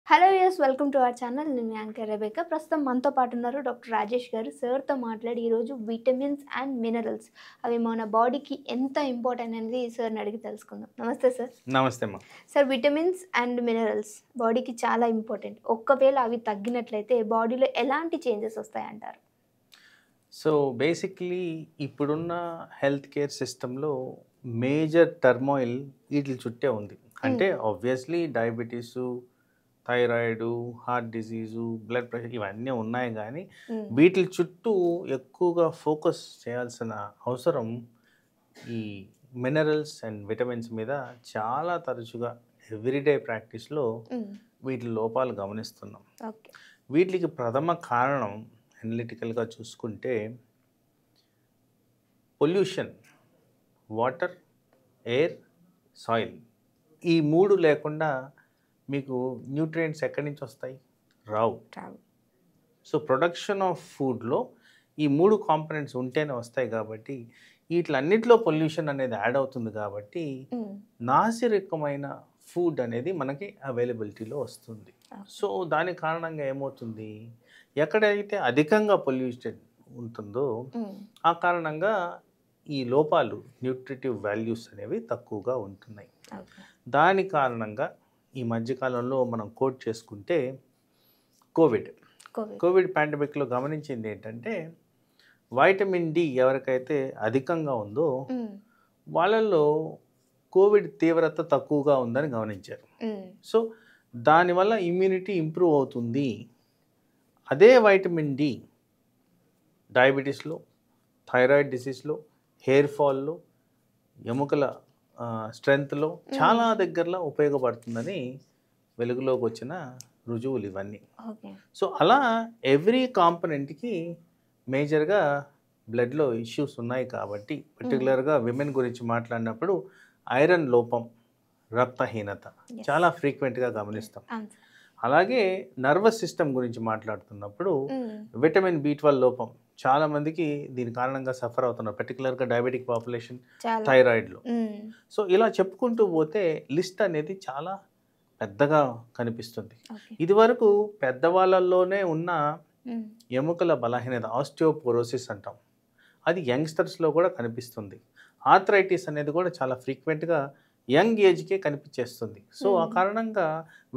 Hello yes welcome to our channel. నేను anchor Rebecca. ప్రస్తుతం మనతో పాటు ఉన్నారు డాక్టర్ రాజేష్ గారు. సార్తో మాట్లాడి ఈరోజు విటమిన్స్ అండ్ మినరల్స్ అవి మన బాడీకి ఎంత ఇంపార్టెంట్ అనేది సార్ని అడిగి తెలుసుకుందాం. నమస్తే సార్. నమస్తే అమ్మా. సార్, విటమిన్స్ అండ్ మినరల్స్ బాడీకి చాలా ఇంపార్టెంట్. ఒక్కవేళ అవి తగ్గినట్లయితే బాడీలో ఎలాంటి చేంజెస్ వస్తాయంటారు? సో బేసిక్లీ ఇప్పుడున్న హెల్త్ కేర్ సిస్టంలో మేజర్ టర్మాయిల్ వీటి చుట్టే ఉంది. అంటే obviously diabetes, thyroid, heart డిజీజు, blood pressure ఇవన్నీ ఉన్నాయి, కానీ వీటి చుట్టూ ఎక్కువగా ఫోకస్ చేయాల్సిన అవసరం ఈ మినరల్స్ అండ్ విటమిన్స్ మీద చాలా తరచుగా ఎవ్రీడే ప్రాక్టీస్లో వీటి లోపాలు గమనిస్తున్నాం. ఓకే. వీటికి ప్రథమ కారణం అనలిటికల్గా చూసుకుంటే పొల్యూషన్, వాటర్, ఎయిర్, సాయిల్. ఈ మూడు లేకుండా మీకు న్యూట్రియంట్స్ ఎక్కడి నుంచి వస్తాయి? రావు. సో ప్రొడక్షన్ ఆఫ్ ఫుడ్లో ఈ మూడు కాంపనెంట్స్ ఉంటేనే వస్తాయి. కాబట్టి వీటిలన్నిటిలో పొల్యూషన్ అనేది యాడ్ అవుతుంది. కాబట్టి నాసిరకమైన ఫుడ్ అనేది మనకి అవైలబిలిటీలో వస్తుంది. సో దాని కారణంగా ఏమవుతుంది, ఎక్కడైతే అధికంగా పొల్యూషన్ ఉంటుందో ఆ కారణంగా ఈ లోపాలు, న్యూట్రిటివ్ వాల్యూస్ అనేవి తక్కువగా ఉంటున్నాయి. దాని కారణంగా ఈ మధ్యకాలంలో మనం కోట్ చేసుకుంటే కోవిడ్ పాండమిక్లో గమనించింది ఏంటంటే వైటమిన్ డి ఎవరికైతే అధికంగా ఉందో వాళ్ళల్లో కోవిడ్ తీవ్రత తక్కువగా ఉందని గమనించారు. సో దానివల్ల ఇమ్యూనిటీ ఇంప్రూవ్ అవుతుంది. అదే వైటమిన్ డి డయాబెటీస్లో, థైరాయిడ్ డిసీజ్లో, హెయిర్ ఫాల్లో, ఎముకల స్ట్రెంగ్త్లో చాలా దగ్గరలో ఉపయోగపడుతుందని వెలుగులోకి వచ్చిన రుజువులు ఇవన్నీ. సో అలా ఎవ్రీ కాంపనెంట్కి మేజర్గా బ్లడ్లో ఇష్యూస్ ఉన్నాయి. కాబట్టి పర్టికులర్గా విమెన్ గురించి మాట్లాడినప్పుడు ఐరన్ లోపం, రక్తహీనత చాలా ఫ్రీక్వెంట్గా గమనిస్తాం. అలాగే నర్వస్ సిస్టమ్ గురించి మాట్లాడుతున్నప్పుడు విటమిన్ B12 లోపం చాలా మందికి దీని కారణంగా సఫర్ అవుతున్నారు, పర్టికులర్గా డయాబెటిక్ పాపులేషన్, థైరాయిడ్లో. సో ఇలా చెప్పుకుంటూ పోతే లిస్ట్ అనేది చాలా పెద్దగా కనిపిస్తుంది. ఇదివరకు పెద్దవాళ్ళల్లోనే ఉన్న ఎముకల బలహీనత, ఆస్టియోపోరోసిస్ అంటాం, అది యంగ్స్టర్స్లో కూడా కనిపిస్తుంది. ఆర్థరైటిస్ అనేది కూడా చాలా ఫ్రీక్వెంట్గా యంగ్ ఏజ్కే కనిపించేస్తుంది. సో ఆ కారణంగా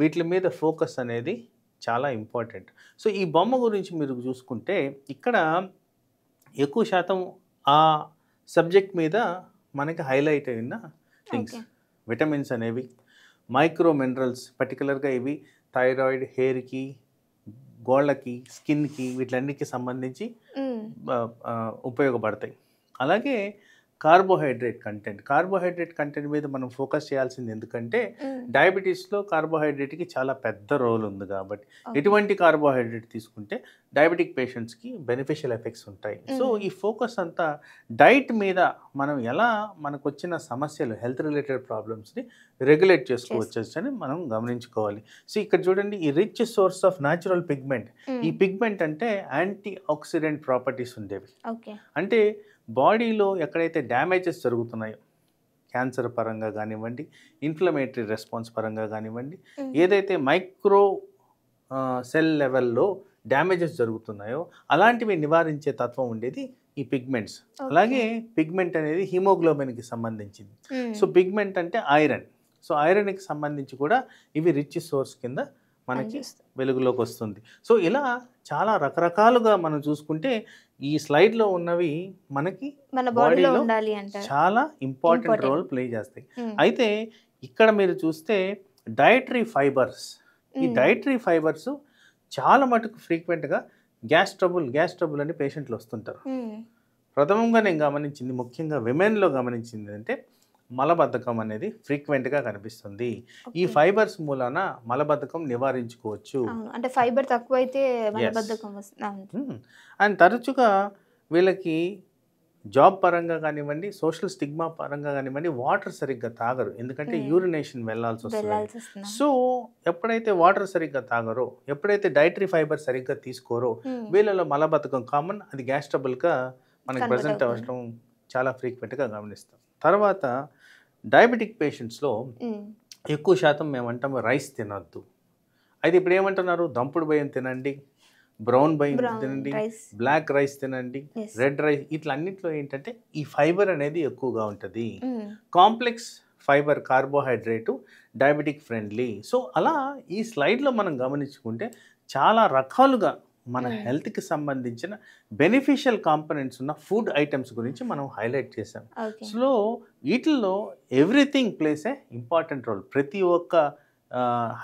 వీటి మీద ఫోకస్ అనేది చాలా ఇంపార్టెంట్. సో ఈ బొమ్మ గురించి మీరు చూసుకుంటే ఇక్కడ ఎక్కువ శాతం ఆ సబ్జెక్ట్ మీద మనకి హైలైట్ అయిన థింగ్స్ విటమిన్స్ అనేవి, మైక్రో మినరల్స్, పర్టికులర్గా ఇవి థైరాయిడ్, హెయిర్కి, గోళ్ళకి, స్కిన్కి, వీటిలన్నిటికి సంబంధించి ఉపయోగపడతాయి. అలాగే కార్బోహైడ్రేట్ కంటెంట్ మీద మనం ఫోకస్ చేయాల్సింది. ఎందుకంటే డయాబెటీస్లో కార్బోహైడ్రేట్కి చాలా పెద్ద రోల్ ఉంది. కాబట్టి ఎటువంటి కార్బోహైడ్రేట్ తీసుకుంటే డయాబెటిక్ పేషెంట్స్కి బెనిఫిషియల్ ఎఫెక్ట్స్ ఉంటాయి. సో ఈ ఫోకస్ అంతా డైట్ మీద మనం ఎలా మనకు వచ్చిన సమస్యలు, హెల్త్ రిలేటెడ్ ప్రాబ్లమ్స్ని రెగ్యులేట్ చేసుకోవచ్చు అని మనం గమనించుకోవాలి. సో ఇక్కడ చూడండి, ఈ rich source of natural pigment. ఈ పిగ్మెంట్ అంటే యాంటీ ఆక్సిడెంట్ ప్రాపర్టీస్ ఉండేవి. అంటే బాడీలో ఎక్కడైతే డ్యామేజెస్ జరుగుతున్నాయో, క్యాన్సర్ పరంగా కానివ్వండి, ఇన్ఫ్లమేటరీ రెస్పాన్స్ పరంగా కానివ్వండి, ఏదైతే మైక్రో సెల్ లెవెల్లో డ్యామేజెస్ జరుగుతున్నాయో అలాంటివి నివారించే తత్వం ఉండేది ఈ పిగ్మెంట్స్. అలాగే పిగ్మెంట్ అనేది హిమోగ్లోబిన్కి సంబంధించింది. సో పిగ్మెంట్ అంటే ఐరన్. సో ఐరన్కి సంబంధించి కూడా ఇవి రిచ్ సోర్స్ కింద మనకి వెలుగులోకి వస్తుంది. సో ఇలా చాలా రకరకాలుగా మనం చూసుకుంటే ఈ స్లైడ్లో ఉన్నవి మనకి బాడీలో చాలా ఇంపార్టెంట్ రోల్ ప్లే చేస్తాయి. అయితే ఇక్కడ మీరు చూస్తే డైటరీ ఫైబర్స్, ఈ డైటరీ ఫైబర్స్ చాలా మటుకు ఫ్రీక్వెంట్గా గ్యాస్ ట్రబుల్ అని పేషెంట్లు వస్తుంటారు. ప్రథమంగా నేను గమనించింది, ముఖ్యంగా విమెన్లో గమనించింది అంటే మలబద్ధకం అనేది ఫ్రీక్వెంట్గా కనిపిస్తుంది. ఈ ఫైబర్స్ మూలాన మలబద్ధకం నివారించుకోవచ్చు. అంటే ఫైబర్ తక్కువైతే మలబద్ధకం వస్తుంది. అండ్ తరచుగా వీళ్ళకి జాబ్ పరంగా కానివ్వండి, సోషల్ స్టిగ్మా పరంగా కానివ్వండి, వాటర్ సరిగ్గా తాగరు. ఎందుకంటే యూరినేషన్ వెళ్ళాల్సి వస్తుంది. సో ఎప్పుడైతే వాటర్ సరిగ్గా తాగరో, ఎప్పుడైతే డైటరీ ఫైబర్ సరిగ్గా తీసుకోరో వీళ్ళలో మలబద్ధకం కామన్. అది గ్యాస్ ట్రబుల్గా మనకి ప్రజెంట్ అవ్వడం చాలా ఫ్రీక్వెంట్గా గమనిస్తాం. తర్వాత డయాబెటిక్ పేషెంట్స్లో ఎక్కువ శాతం మేము అంటాము రైస్ తినొద్దు. అయితే ఇప్పుడు ఏమంటున్నారు, దంపుడు బియ్యం తినండి, బ్రౌన్ బియ్యం బ్రౌన్ తినండి, రైస్. బ్లాక్ రైస్ తినండి, ఎస్. రెడ్ రైస్, ఇట్లా అన్నింటిలో ఏంటంటే ఈ ఫైబర్ అనేది ఎక్కువగా ఉంటుంది. Complex fibre carbohydrate diabetic friendly. So అలా ఈ స్లైడ్లో మనం గమనించుకుంటే చాలా రకాలుగా మన హెల్త్కి సంబంధించిన బెనిఫిషియల్ కాంపనెంట్స్ ఉన్న ఫుడ్ ఐటమ్స్ గురించి మనం హైలైట్ చేసాం. ఓకే. సో వీటిల్లో ఎవ్రీథింగ్ ప్లేస్ ఏ ఇంపార్టెంట్ రోల్. ప్రతి ఒక్క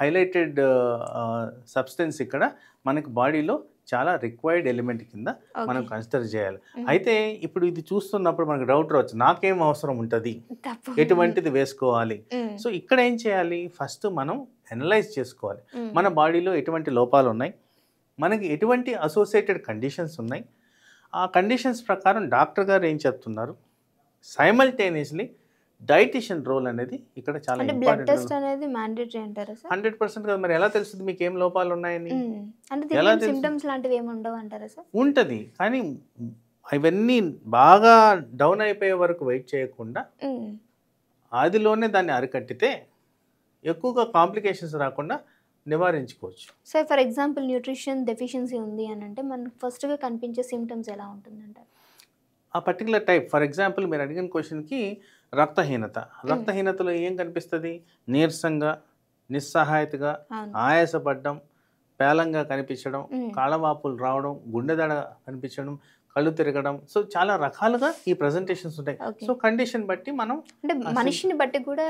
హైలైటెడ్ సబ్స్టెన్స్ ఇక్కడ మనకి బాడీలో చాలా రిక్వైర్డ్ ఎలిమెంట్ కింద మనం కన్సిడర్ చేయాలి. అయితే ఇప్పుడు ఇది చూస్తున్నప్పుడు మనకు డౌట్ రావచ్చు, నాకేం అవసరం ఉంటుంది, ఎటువంటిది వేసుకోవాలి. సో ఇక్కడ ఏం చేయాలి, ఫస్ట్ మనం అనలైజ్ చేసుకోవాలి మన బాడీలో ఎటువంటి లోపాలు ఉన్నాయి, మనకి ఎటువంటి అసోసియేటెడ్ కండిషన్స్ ఉన్నాయి, ఆ కండిషన్స్ ప్రకారం డాక్టర్ గారు ఏం చెప్తున్నారు, సైమల్టేనియస్లీ డైటిషియన్ రోల్ అనేది ఇక్కడ చాలా అంటే బ్లడ్ టెస్ట్ అనేది మ్యాండేటరీ అంటారా సార్? 100% కదా. మరి ఎలా తెలుస్తుంది మీకు ఏం లోపాలు ఉన్నాయని? అంటే ఎలా దీనికి సిమ్టమ్స్ లాంటివి ఏమి ఉండవు అంటారా సార్? ఉంటుంది, కానీ ఇవన్నీ బాగా డౌన్ అయిపోయే వరకు వెయిట్ చేయకుండా ఆదిలోనే దాన్ని అరికట్టితే ఎక్కువగా కాంప్లికేషన్స్ రాకుండా నివారించుకోవచ్చు. So for example nutrition deficiency ఉంది అని అంటే మనకు ఫస్ట్గా కనిపించే సిమ్టమ్స్ ఎలా ఉంటుందంటారు? ఆ పర్టికులర్ టైప్, ఫర్ ఎగ్జాంపుల్ మీరు అడిగిన క్వశ్చన్కి రక్తహీనత, రక్తహీనతలో ఏం కనిపిస్తుంది, నీరసంగా, నిస్సహాయతగా, ఆయాసపడడం, పేలంగా కనిపించడం, కాళ్ళవాపులు రావడం, గుండెదడ కనిపించడం, కళ్ళు తిరగడం. సో చాలా రకాలుగా ఈ ప్రజెంటేషన్స్ ఉంటాయి. సో కండిషన్ బట్టి మనం అంటే మనిషిని బట్టి కూడా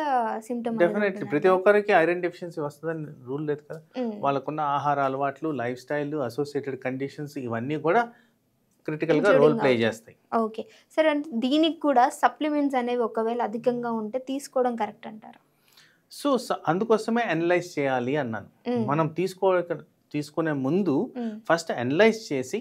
సిమ్టమ్ డెఫినెట్లీ ప్రతి ఒక్కరికి ఐరన్ డెఫిషియన్సీ వస్తుందని రూల్ లేదు కదా. వాళ్ళకున్న ఆహార అలవాట్లు, లైఫ్ స్టైల్, అసోసియేటెడ్ కండిషన్స్ ఇవన్నీ కూడా క్రిటికల్గా రోల్ ప్లే చేస్తాయి. ఓకే సరే, అంటే దీనికి కూడా సప్లిమెంట్స్ అనేవి ఒకవేళ అధికంగా ఉంటే తీసుకోవడం కరెక్ట్ అంటారా? సో అందుకోసమే అనలైజ్ చేయాలి అన్నాను. మనం తీసుకునే ముందు ఫస్ట్ అనలైజ్ చేసి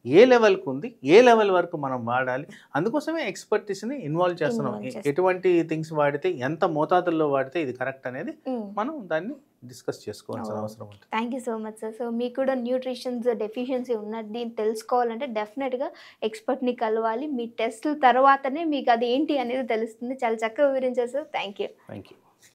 ఏ లెవెల్కి ఉంది, ఏ లెవెల్ వరకు మనం వాడాలి, అందుకోసమే ఎక్స్పర్టీస్ని ఇన్వాల్వ్ చేస్తున్నాం. ఎటువంటి థింగ్స్ వాడితే, ఎంత మోతాదుల్లో వాడితే ఇది కరెక్ట్ అనేది మనం దాన్ని డిస్కస్ చేసుకోవాల్సిన అవసరం ఉంటుంది. Thank you so much sir. So మీకు కూడా న్యూట్రిషన్స్ డెఫిషియన్సీ ఉన్నది తెలుసుకోవాలంటే డెఫినెట్గా ఎక్స్పర్ట్ని కలవాలి. మీ టెస్ట్ల తర్వాతనే మీకు అది ఏంటి అనేది తెలుస్తుంది. చాలా చక్కగా వివరించారు సార్. Thank you.